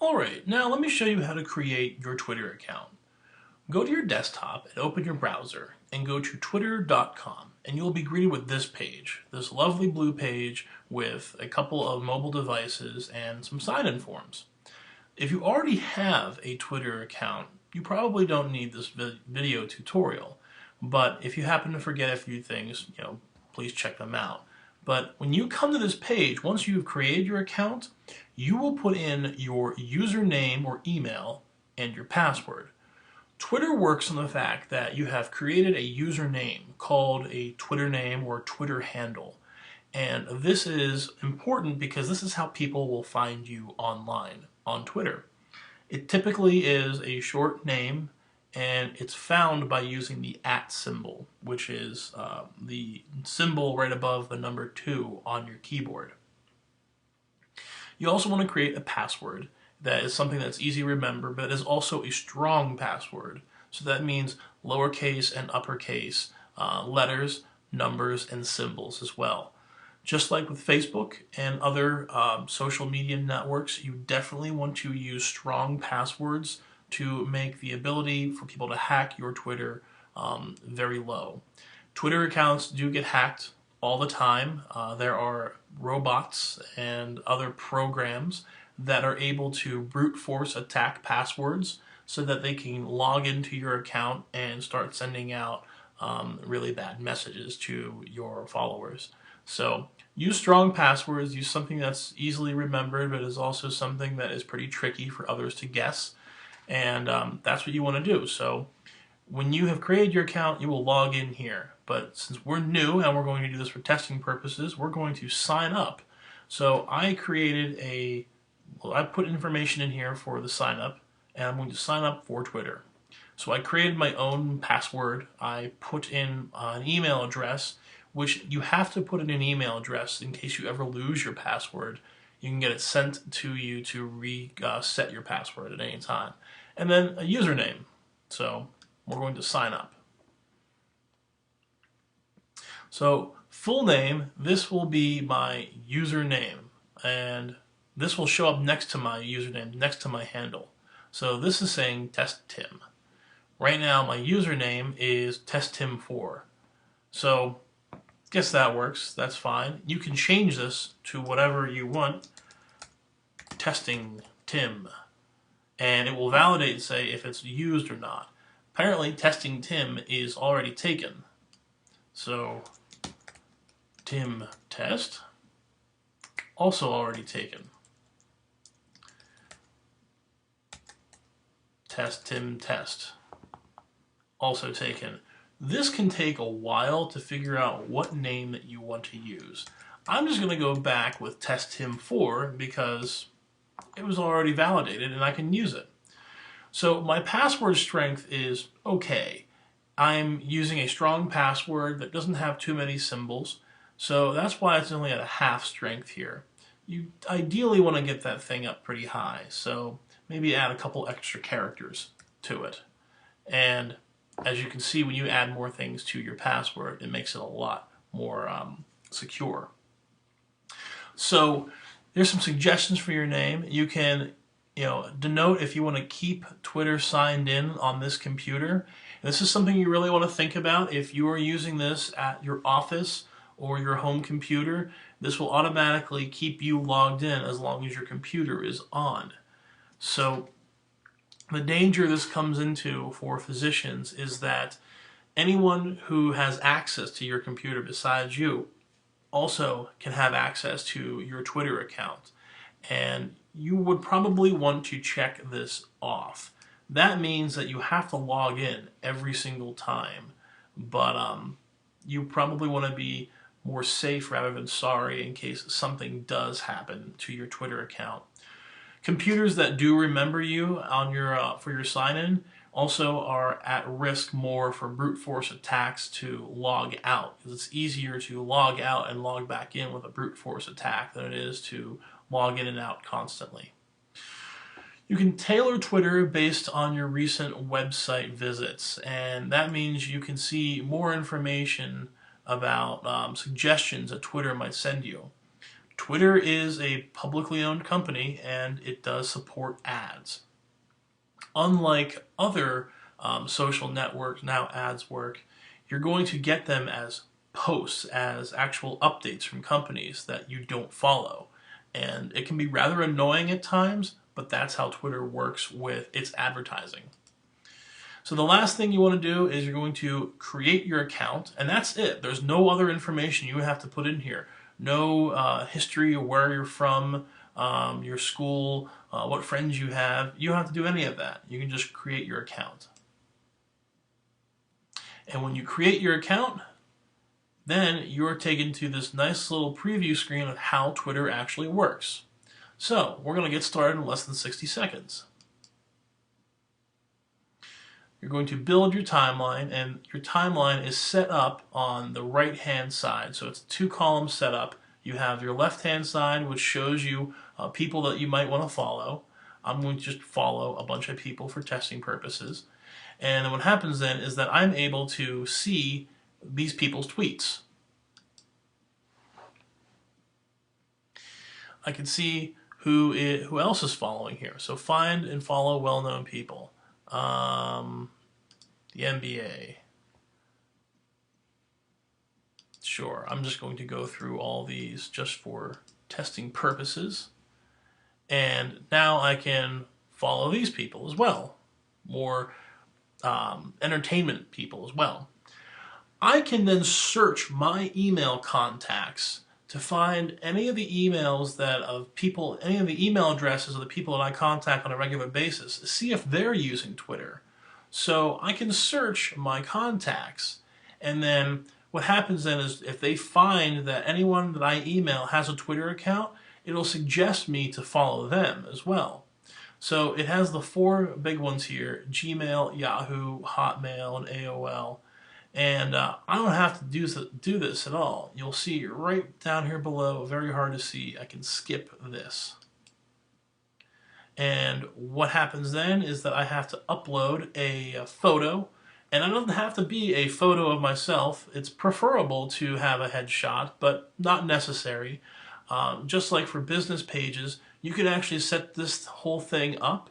Alright, now let me show you how to create your Twitter account. Go to your desktop and open your browser and go to twitter.com and you'll be greeted with this page, this lovely blue page with a couple of mobile devices and some sign-in forms. If you already have a Twitter account, you probably don't need this video tutorial, but if you happen to forget a few things, please check them out. But when you come to this page, once you've created your account, you will put in your username or email and your password. Twitter works on the fact that you have created a username called a Twitter name or Twitter handle. And this is important because this is how people will find you online on Twitter. It typically is a short name and it's found by using the @ symbol, which is the symbol right above the number 2 on your keyboard. You also want to create a password that is something that's easy to remember, but is also a strong password. So that means lowercase and uppercase letters, numbers, and symbols as well. Just like with Facebook and other social media networks, you definitely want to use strong passwords to make the ability for people to hack your Twitter very low. Twitter accounts do get hacked all the time. There are robots and other programs that are able to brute force attack passwords so that they can log into your account and start sending out really bad messages to your followers. So use strong passwords, use something that's easily remembered, but is also something that is pretty tricky for others to guess. And that's what you want to do. So when you have created your account, you will log in here. But since we're new and we're going to do this for testing purposes, we're going to sign up. So I put information in here for the sign up, and I'm going to sign up for Twitter. So I created my own password. I put in an email address, which you have to put in an email address in case you ever lose your password. You can get it sent to you to reset your password at any time. And then a username. So we're going to sign up. So full name, this will be my username. And this will show up next to my username, next to my handle. So this is saying Test Tim. Right now my username is TestTim4. So guess that works. That's fine. You can change this to whatever you want. Testing Tim. And it will validate and say if it's used or not. Apparently Testing Tim is already taken. So Tim Test, also already taken. Test Tim Test, also taken. This can take a while to figure out what name that you want to use. I'm just going to go back with TestTim4 because it was already validated and I can use it. So my password strength is okay. I'm using a strong password that doesn't have too many symbols, so that's why it's only at a half strength here. You ideally want to get that thing up pretty high, so maybe add a couple extra characters to it. And as you can see, when you add more things to your password, it makes it a lot more secure. So there's some suggestions for your name. You can denote if you want to keep Twitter signed in on this computer. And this is something you really want to think about. If you are using this at your office or your home computer, this will automatically keep you logged in as long as your computer is on. So the danger this comes into for physicians is that anyone who has access to your computer besides you also can have access to your Twitter account. And you would probably want to check this off. That means that you have to log in every single time, but you probably want to be more safe rather than sorry in case something does happen to your Twitter account. Computers that do remember you on your for your sign-in also are at risk more for brute force attacks to log out, because it's easier to log out and log back in with a brute force attack than it is to log in and out constantly. You can tailor Twitter based on your recent website visits, and that means you can see more information about suggestions that Twitter might send you. Twitter is a publicly owned company and it does support ads. Unlike other social networks, now ads work, you're going to get them as posts, as actual updates from companies that you don't follow. And it can be rather annoying at times, but that's how Twitter works with its advertising. So the last thing you want to do is you're going to create your account, and that's it. There's no other information you have to put in here. No history of where you're from, your school, what friends you have. You don't have to do any of that. You can just create your account. And when you create your account, then you're taken to this nice little preview screen of how Twitter actually works. So we're going to get started in less than 60 seconds. You're going to build your timeline, and your timeline is set up on the right hand side. So it's a 2-column setup. You have your left hand side, which shows you people that you might want to follow. I'm going to just follow a bunch of people for testing purposes. And then what happens then is that I'm able to see these people's tweets. I can see who else is following here. So find and follow well-known people. The NBA. Sure, I'm just going to go through all these just for testing purposes. And now I can follow these people as well. More entertainment people as well. I can then search my email contacts to find any of the emails that of people, any of the email addresses of the people that I contact on a regular basis, see if they're using Twitter. So I can search my contacts, and then what happens then is if they find that anyone that I email has a Twitter account, it'll suggest me to follow them as well. So it has the 4 big ones here: Gmail, Yahoo, Hotmail, and AOL. And I don't have to do this at all. You'll see right down here below, very hard to see, I can skip this. And what happens then is that I have to upload a photo, and it doesn't have to be a photo of myself. It's preferable to have a headshot, but not necessary. Just like for business pages, you can actually set this whole thing up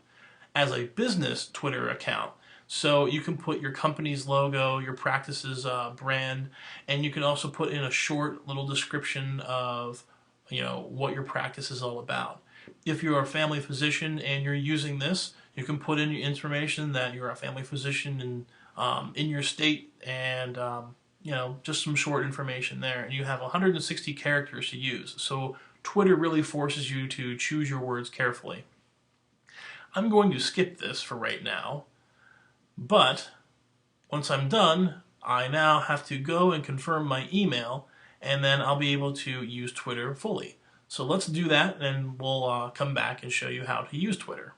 as a business Twitter account. So you can put your company's logo, your practice's brand, and you can also put in a short little description of, what your practice is all about. If you're a family physician and you're using this, you can put in your information that you're a family physician in your state, and just some short information there. And you have 160 characters to use. So Twitter really forces you to choose your words carefully. I'm going to skip this for right now. But once I'm done, I now have to go and confirm my email, and then I'll be able to use Twitter fully. So let's do that, and we'll come back and show you how to use Twitter.